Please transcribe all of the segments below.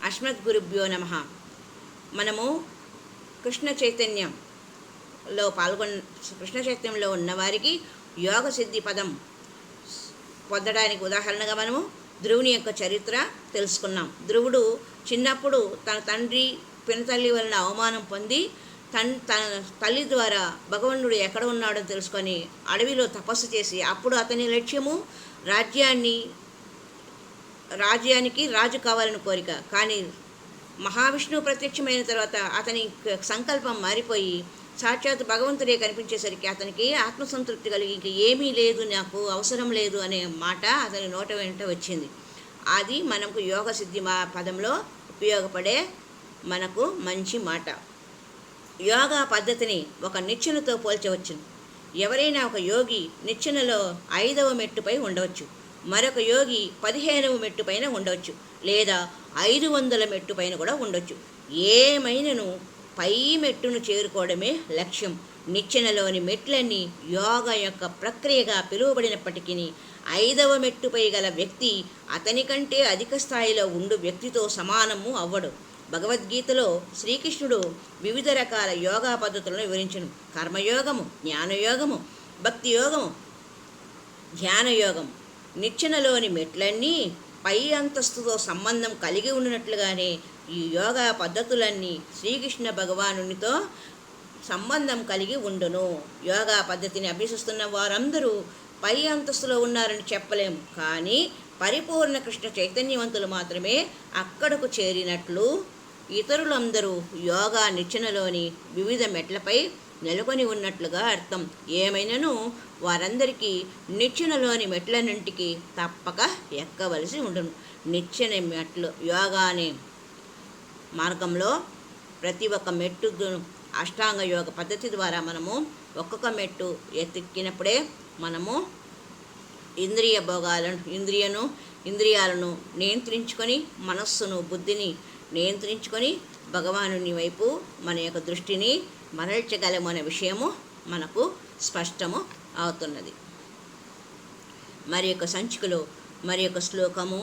అస్మద్గురుభ్యో నమః. మనము కృష్ణ చైతన్యంలో కృష్ణ చైతన్యంలో ఉన్నవారికి యోగ సిద్ధి పదం పొందడానికి ఉదాహరణగా మనము ధ్రువుని యొక్క చరిత్ర తెలుసుకున్నాం. ధ్రువుడు చిన్నప్పుడు తన తండ్రి పినతల్లి వలన అవమానం పొంది తన తల్లి ద్వారా భగవంతుడు ఎక్కడ ఉన్నాడో తెలుసుకొని అడవిలో తపస్సు చేసి, అప్పుడు అతని లక్ష్యము రాజ్యానికి రాజు కావాలని కోరిక. కానీ మహావిష్ణువు ప్రత్యక్షమైన తర్వాత అతని సంకల్పం మారిపోయి సాక్షాత్ భగవంతుడే కనిపించేసరికి అతనికి ఆత్మసంతృప్తి కలిగి ఇంక ఏమీ లేదు, నాకు అవసరం లేదు అనే మాట అతని నోట వెంట వచ్చింది. అది మనకు యోగ సిద్ధి పదంలో ఉపయోగపడే మనకు మంచి మాట. యోగా పద్ధతిని ఒక నిచ్చెనతో పోల్చవచ్చు. ఎవరైనా ఒక యోగి నిచ్చెనలో 5వ మెట్టుపై ఉండవచ్చు, మరొక యోగి 15వ మెట్టు పైన ఉండవచ్చు, లేదా 500 మెట్టు పైన కూడా ఉండొచ్చు. ఏమైనను పై మెట్టును చేరుకోవడమే లక్ష్యం. నిచ్చెనలోని మెట్లన్నీ యోగా యొక్క ప్రక్రియగా పిలువబడినప్పటికీ 5వ మెట్టుపై గల వ్యక్తి అతని కంటే అధిక స్థాయిలో ఉండు వ్యక్తితో సమానము అవ్వడు. భగవద్గీతలో శ్రీకృష్ణుడు వివిధ రకాల యోగా పద్ధతులను వివరించను. కర్మయోగము, జ్ఞానయోగము, భక్తి యోగము, ధ్యానయోగం. నిచ్చెనలోని మెట్లన్నీ పై అంతస్తుతో సంబంధం కలిగి ఉన్నట్లుగానే ఈ యోగా పద్ధతులన్నీ శ్రీకృష్ణ భగవానునితో సంబంధం కలిగి ఉండును. యోగా పద్ధతిని అభ్యసిస్తున్న వారందరూ పై అంతస్తులో ఉన్నారని చెప్పలేము, కానీ పరిపూర్ణ కృష్ణ చైతన్యవంతులు మాత్రమే అక్కడకు చేరినట్లు ఇతరులందరూ యోగా నిచ్చెనలోని వివిధ మెట్లపై నెలకొని ఉన్నట్లుగా అర్థం. ఏమైనను వారందరికీ నిచ్చెనలోని మెట్లన్నింటికి తప్పక ఎక్కవలసి ఉండును. నిచ్చెన మెట్లు యోగానే మార్గంలో ప్రతి ఒక్క మెట్టు అష్టాంగ యోగ పద్ధతి ద్వారా మనము ఒక్కొక్క మెట్టు ఎత్తినప్పుడే మనము ఇంద్రియాలను నియంత్రించుకొని, మనస్సును బుద్ధిని నియంత్రించుకొని భగవానుని వైపు మన యొక్క దృష్టిని మరల్చగలమనే విషయము మనకు స్పష్టము అవుతున్నది. మరి యొక్క సంచికలో మరి యొక్క శ్లోకము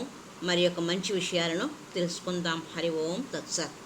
మరి యొక్క మంచి విషయాలను తెలుసుకుందాం. హరి ఓం తత్సత్.